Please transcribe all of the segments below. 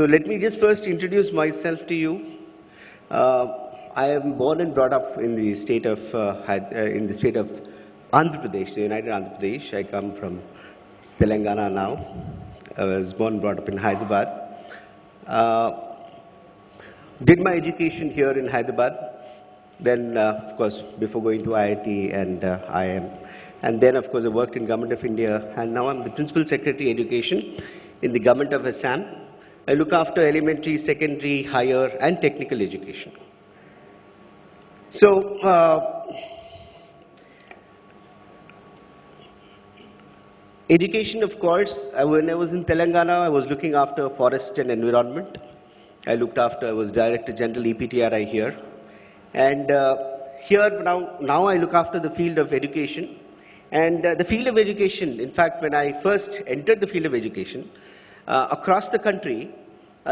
So let me just first introduce myself to you. I am born and brought up in the state of Andhra Pradesh, the United Andhra Pradesh. I come from Telangana now. I was born and brought up in Hyderabad. Did my education here in Hyderabad. Then, of course, before going to IIT and IIM. And then, of course, I worked in Government of India. And now I'm the Principal Secretary Education in the Government of Assam. I look after elementary, secondary, higher, and technical education. So, education, of course, when I was in Telangana, I was looking after forest and environment. I was Director General EPTRI here. And here now I look after the field of education. And the field of education, in fact, when I first entered the field of education, across the country,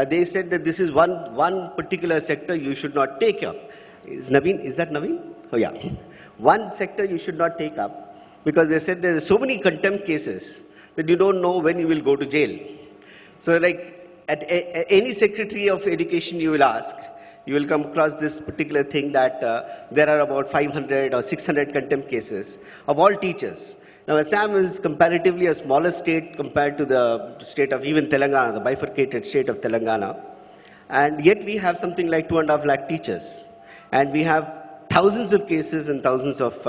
they said that this is one particular sector you should not take up. Is that Naveen? Oh yeah. One sector you should not take up because they said there are so many contempt cases that you don't know when you will go to jail. So like at any secretary of education you will ask, you will come across this particular thing that there are about 500 or 600 contempt cases of all teachers. Now, Assam is comparatively a smaller state compared to the state of even Telangana, the bifurcated state of Telangana. And yet we have something like 2.5 lakh teachers. And we have thousands of cases and thousands of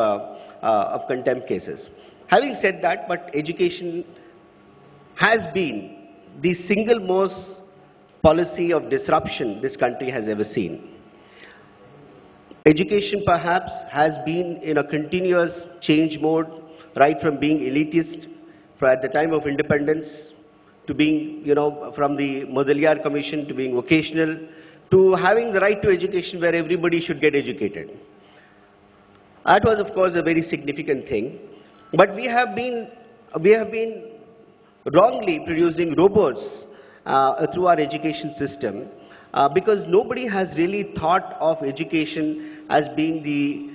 contempt cases. Having said that, but education has been the single most policy of disruption this country has ever seen. Education perhaps has been in a continuous change mode, right from being elitist at the time of independence to being, from the Mudaliar Commission to being vocational to having the right to education where everybody should get educated. That was, of course, a very significant thing. But we have been wrongly producing robots through our education system because nobody has really thought of education as being the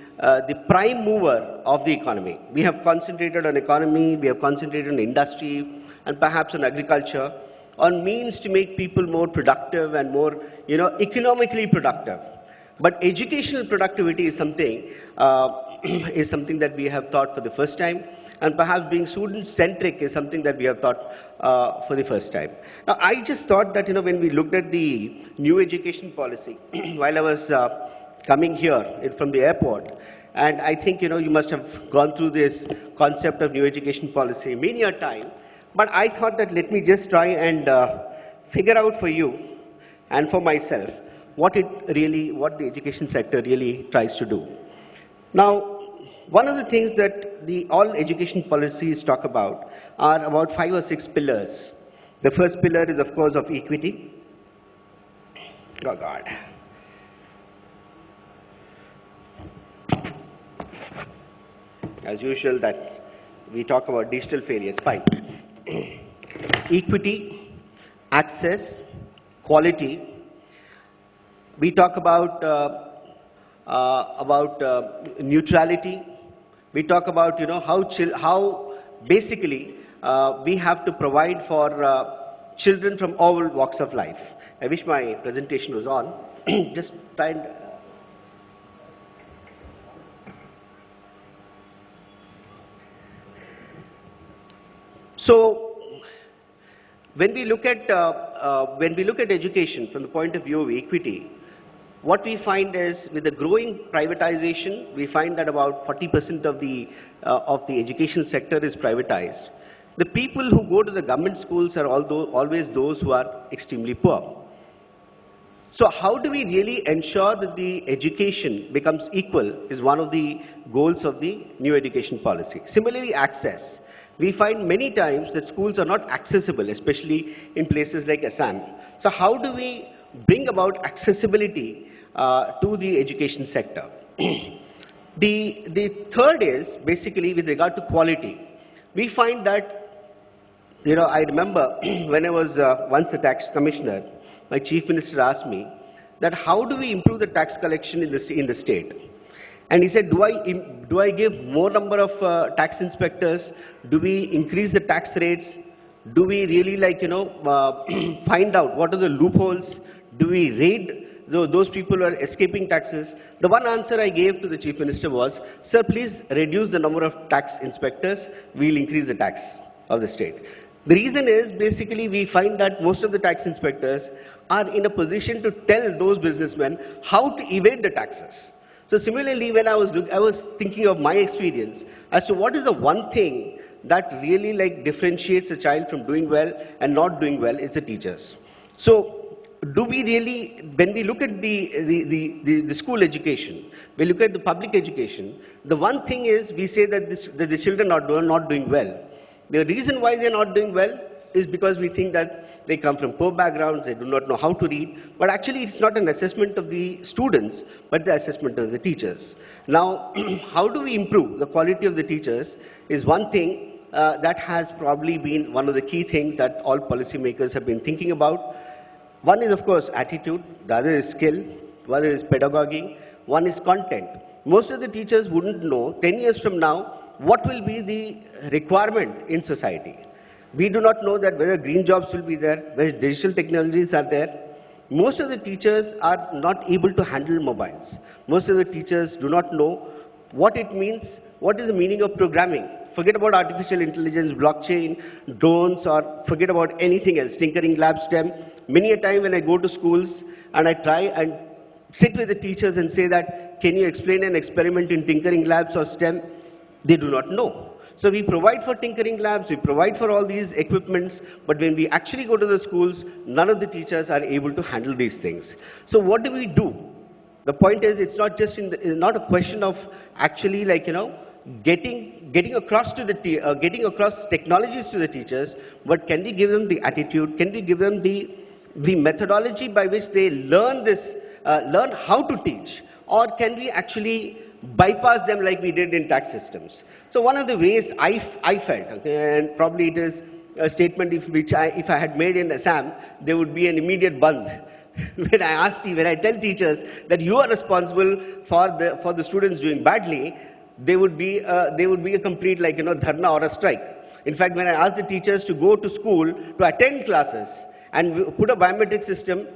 prime mover of the economy. We have concentrated on economy, we have concentrated on industry and perhaps on agriculture, on means to make people more productive and more, economically productive. But educational productivity is something that we have thought for the first time. And perhaps being student-centric is something that we have thought for the first time. Now, I just thought that, when we looked at the new education policy, while I was coming here from the airport, and I think, you must have gone through this concept of new education policy many a time, but I thought that let me just try and figure out for you and for myself what the education sector really tries to do. Now, one of the things that all education policies talk about are about 5 or 6 pillars. The first pillar is, of course, of equity. Oh, God. As usual, that we talk about digital failures. Fine. Equity, access, quality. We talk about neutrality. We talk about how basically we have to provide for children from all walks of life. I wish my presentation was on. Just try and. So when we look at education from the point of view of equity, what we find is with the growing privatization, we find that about 40% of the education sector is privatized. The people who go to the government schools are always those who are extremely poor. So how do we really ensure that the education becomes equal is one of the goals of the new education policy. Similarly, access. We find many times that schools are not accessible, especially in places like Assam. So how do we bring about accessibility to the education sector? The third is basically with regard to quality. We find that, I remember when I was once a tax commissioner, my chief minister asked me that how do we improve the tax collection in the state? And he said, do I give more number of tax inspectors? Do we increase the tax rates? Do we really find out what are the loopholes? Do we raid those people who are escaping taxes? The one answer I gave to the Chief Minister was, sir, please reduce the number of tax inspectors. We'll increase the tax of the state. The reason is basically we find that most of the tax inspectors are in a position to tell those businessmen how to evade the taxes. So similarly, when I was thinking of my experience as to what is the one thing that really differentiates a child from doing well and not doing well, it's the teachers. So do we really, when we look at the school education, we look at the public education, the one thing is we say that the children are not doing well. The reason why they're not doing well is because we think that they come from poor backgrounds, they do not know how to read, but actually it's not an assessment of the students, but the assessment of the teachers. Now, how do we improve the quality of the teachers is one thing that has probably been one of the key things that all policymakers have been thinking about. One is, of course, attitude, the other is skill, one is pedagogy, one is content. Most of the teachers wouldn't know 10 years from now what will be the requirement in society. We do not know that whether green jobs will be there, whether digital technologies are there. Most of the teachers are not able to handle mobiles. Most of the teachers do not know what it means, what is the meaning of programming. Forget about artificial intelligence, blockchain, drones, or forget about anything else, tinkering lab, STEM. Many a time when I go to schools and I try and sit with the teachers and say that, can you explain an experiment in tinkering labs or STEM? They do not know. So we provide for tinkering labs, we provide for all these equipments, but when we actually go to the schools, none of the teachers are able to handle these things. So what do we do? The point is, it's not just it's not a question of actually getting across getting across technologies to the teachers, but can we give them the attitude? Can we give them the methodology by which they learn learn how to teach, or can we actually bypass them like we did in tax systems? So one of the ways I felt, okay, and probably it is a statement if I had made in Assam, there would be an immediate band. When I tell teachers that you are responsible for the students doing badly, they would be a complete dharna or a strike. In fact, when I ask the teachers to go to school to attend classes and put a biometric system,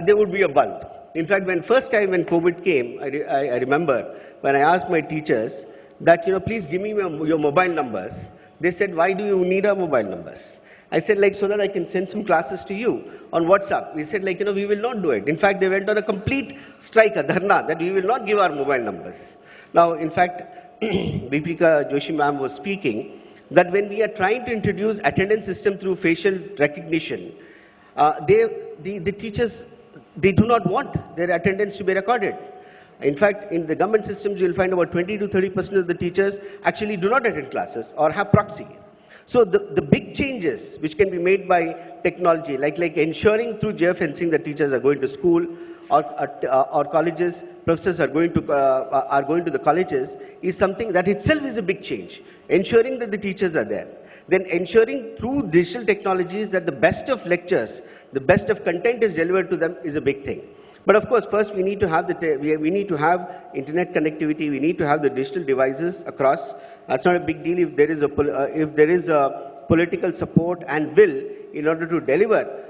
there would be a band. In fact, when COVID came, I remember when I asked my teachers that, please give me your mobile numbers. They said, why do you need our mobile numbers? I said, so that I can send some classes to you on WhatsApp. They said, we will not do it. In fact, they went on a complete strike, a dharna, that we will not give our mobile numbers. Now, in fact, Deepika Joshi ma'am was speaking that when we are trying to introduce attendance system through facial recognition, the teachers, they do not want their attendance to be recorded. In fact, in the government systems, you'll find about 20 to 30% of the teachers actually do not attend classes or have proxy. So the big changes which can be made by technology, like ensuring through geofencing that teachers are going to school or colleges, professors are going to the colleges, is something that itself is a big change. Ensuring that the teachers are there. Then ensuring through digital technologies that the best of lectures, the best of content is delivered to them is a big thing. But of course, first we need to have we need to have internet connectivity. We need to have the digital devices across. That's not a big deal if there is a political support and will in order to deliver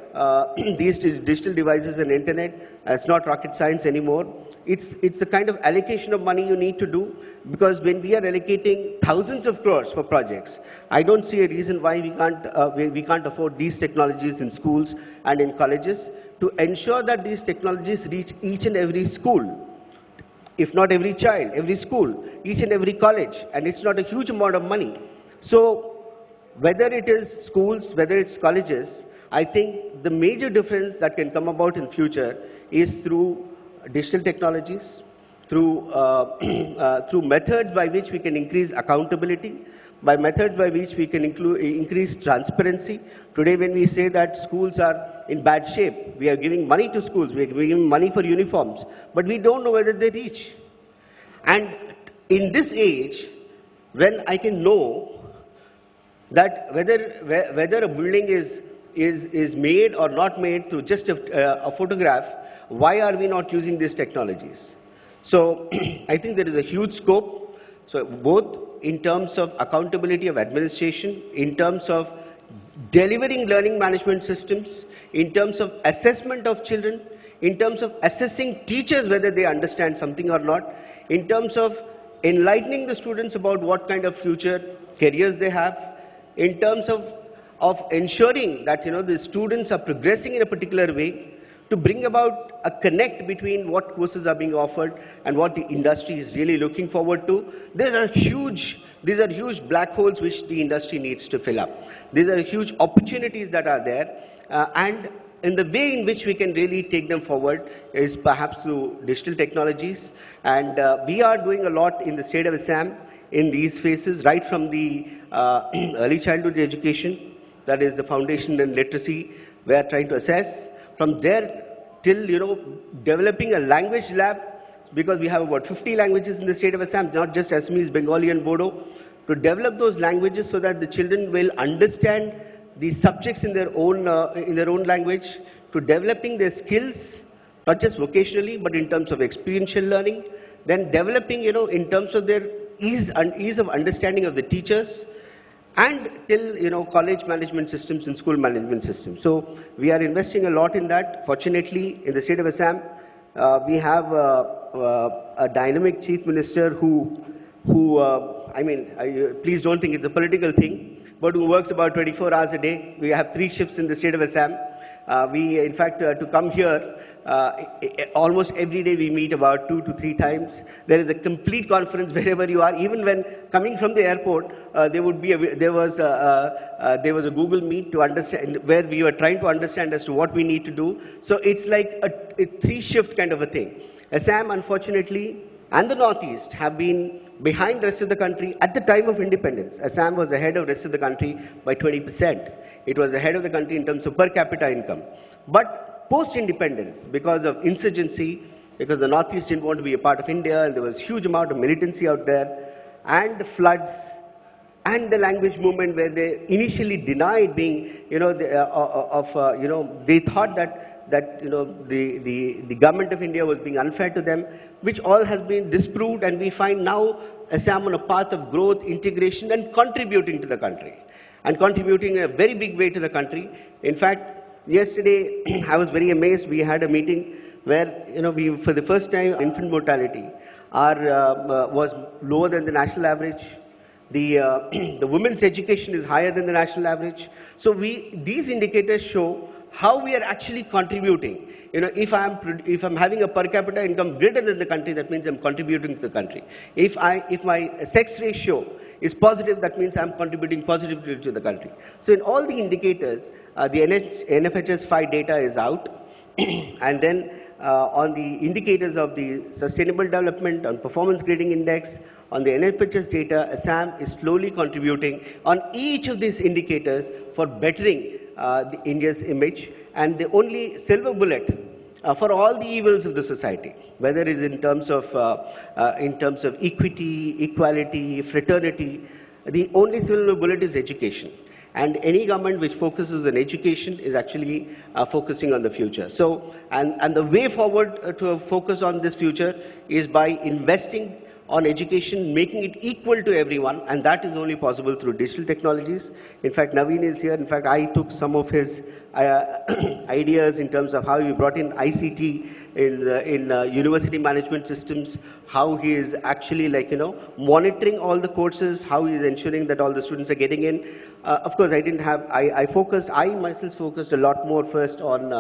these digital devices and internet. It's not rocket science anymore. It's the kind of allocation of money you need to do, because when we are allocating thousands of crores for projects, I don't see a reason why we can't afford these technologies in schools and in colleges to ensure that these technologies reach each and every school, if not every child, every school, each and every college, and it's not a huge amount of money. So whether it is schools, whether it's colleges, I think the major difference that can come about in future is through digital technologies, through methods by which we can increase accountability, by methods by which we can increase transparency. Today, when we say that schools are in bad shape, we are giving money to schools, we are giving money for uniforms, but we don't know whether they reach. And in this age, when I can know that whether a building is made or not made through just a photograph, why are we not using these technologies? So I think there is a huge scope. So both in terms of accountability of administration, in terms of delivering learning management systems, in terms of assessment of children, in terms of assessing teachers whether they understand something or not, in terms of enlightening the students about what kind of future careers they have, in terms of ensuring that the students are progressing in a particular way, to bring about a connect between what courses are being offered and what the industry is really looking forward to. These are huge black holes which the industry needs to fill up. These are huge opportunities that are there, and in the way in which we can really take them forward is perhaps through digital technologies. And we are doing a lot in the state of Assam in these phases, right from the early childhood education, that is the foundation and literacy, we are trying to assess. From there till, developing a language lab, because we have about 50 languages in the state of Assam, not just Assamese, Bengali and Bodo, to develop those languages so that the children will understand the subjects in their own language, to developing their skills, not just vocationally, but in terms of experiential learning, then developing, in terms of their ease of understanding of the teachers, and till college management systems and school management systems. So we are investing a lot in that. Fortunately, in the state of Assam, we have a dynamic chief minister who please don't think it's a political thing, but who works about 24 hours a day. We have 3 shifts in the state of Assam. We, in fact, to come here, almost every day we meet about 2 to 3 times. There is a complete conference wherever you are. Even when coming from the airport, there was a Google Meet to understand, where we were trying to understand as to what we need to do. So it's like a 3-shift kind of a thing. Assam, unfortunately, and the Northeast have been behind the rest of the country. At the time of independence, Assam was ahead of the rest of the country by 20%. It was ahead of the country in terms of per capita income. But post-independence, because of insurgency, because the Northeast didn't want to be a part of India, and there was huge amount of militancy out there, and the floods, and the language movement, where they initially denied being, they thought that the government of India was being unfair to them, which all has been disproved, and we find now Assam on a path of growth, integration, and contributing to the country, and contributing in a very big way to the country. In fact, yesterday I was very amazed. We had a meeting where we, for the first time, infant mortality was lower than the national average. The women's education is higher than the national average. So these indicators show how we are actually contributing. If I'm having a per capita income greater than the country, that means I'm contributing to the country. If my sex ratio is positive, that means I'm contributing positively to the country. So in all the indicators, the NFHS 5 data is out, and then on the indicators of the sustainable development, on performance grading index, on the NFHS data, Assam is slowly contributing on each of these indicators for bettering India's image, and the only silver bullet for all the evils of the society, whether it is in terms of equity, equality, fraternity, the only silver bullet is education. And any government which focuses on education is actually focusing on the future. So, and the way forward to focus on this future is by investing on education, making it equal to everyone, and that is only possible through digital technologies. In fact, Naveen is here. In fact, I took some of his ideas in terms of how he brought in ICT in university management systems, how he is actually monitoring all the courses, how he is ensuring that all the students are getting in. Of course, I myself focused a lot more first on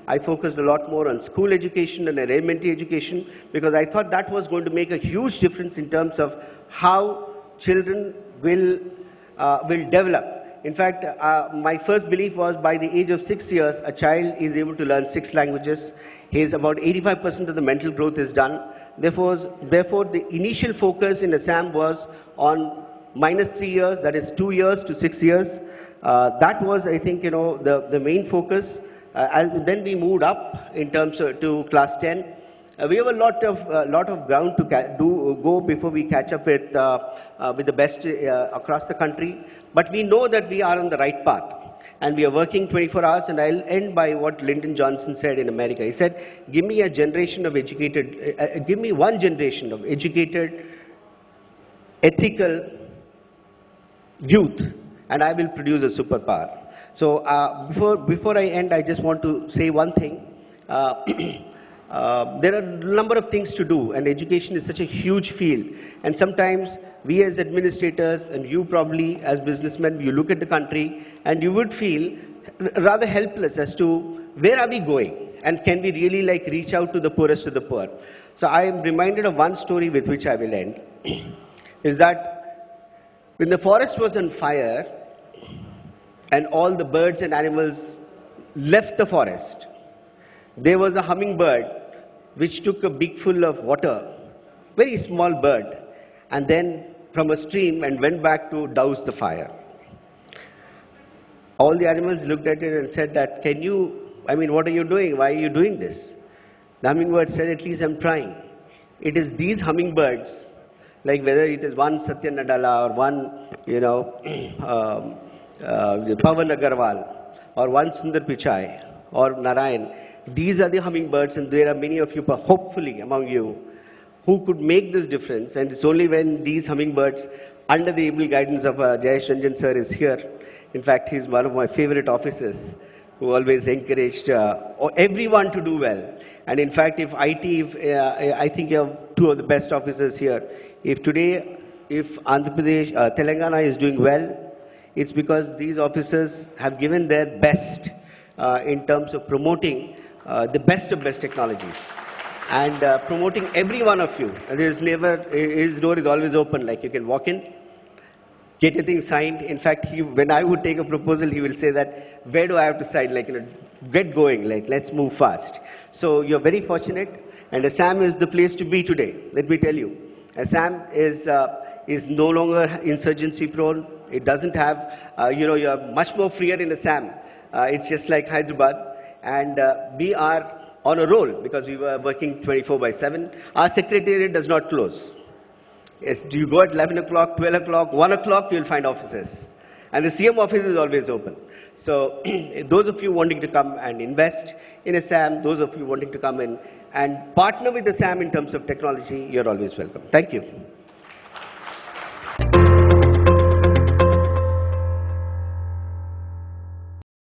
I focused a lot more on school education and elementary education, because I thought that was going to make a huge difference in terms of how children will develop. In fact, my first belief was by the age of 6 years, a child is able to learn 6 languages. About 85% of the mental growth is done. Therefore, the initial focus in Assam was on -3 years, that is 2 years to 6 years. That was, I think, the main focus. And then we moved up in terms of to class 10. We have a lot of ground to go before we catch up with the best across the country. But we know that we are on the right path, and we are working 24 hours. And I'll end by what Lyndon Johnson said in America. He said, "Give me a generation of educated, give me one generation of educated, ethical youth, and I will produce a superpower. So before I end, I just want to say one thing. Uh, there are a number of things to do, and education is such a huge field. And sometimes we as administrators, and you probably as businessmen, you look at the country and you would feel rather helpless as to where are we going, and can we really like reach out to the poorest of the poor. So I am reminded of one story with which I will end, is that when the forest was on fire and all the birds and animals left the forest, there was a hummingbird which took a big full of water, very small bird, and then from a stream and went back to douse the fire. All the animals looked at it and said that, what are you doing? Why are you doing this? The hummingbird said, at least I'm trying. It is these hummingbirds, like whether it is one Satya Nadella or one, Pavan Agarwal or one Sundar Pichai or Narayan, these are the hummingbirds, and there are many of you, hopefully among you, who could make this difference. And it's only when these hummingbirds, under the able guidance of Jayesh Ranjan sir, is here. In fact, he's one of my favorite officers who always encouraged everyone to do well. And in fact, if I think you have two of the best officers here. If Andhra Pradesh, Telangana is doing well, it's because these officers have given their best in terms of promoting the best of best technologies and promoting every one of you. And his door is always open, like you can walk in, get your thing signed. In fact, when I would take a proposal, he will say that, where do I have to sign? Get going, let's move fast. So you're very fortunate, and Assam is the place to be today, let me tell you. Assam is no longer insurgency prone. It doesn't have, you're much more freer in Assam. It's just like Hyderabad. And we are on a roll because we were working 24/7. Our secretariat does not close. You go at 11 o'clock, 12 o'clock, 1 o'clock, you'll find offices. And the CM office is always open. So those of you wanting to come and invest in Assam, those of you wanting to come in and partner with Assam in terms of technology, you're always welcome. Thank you.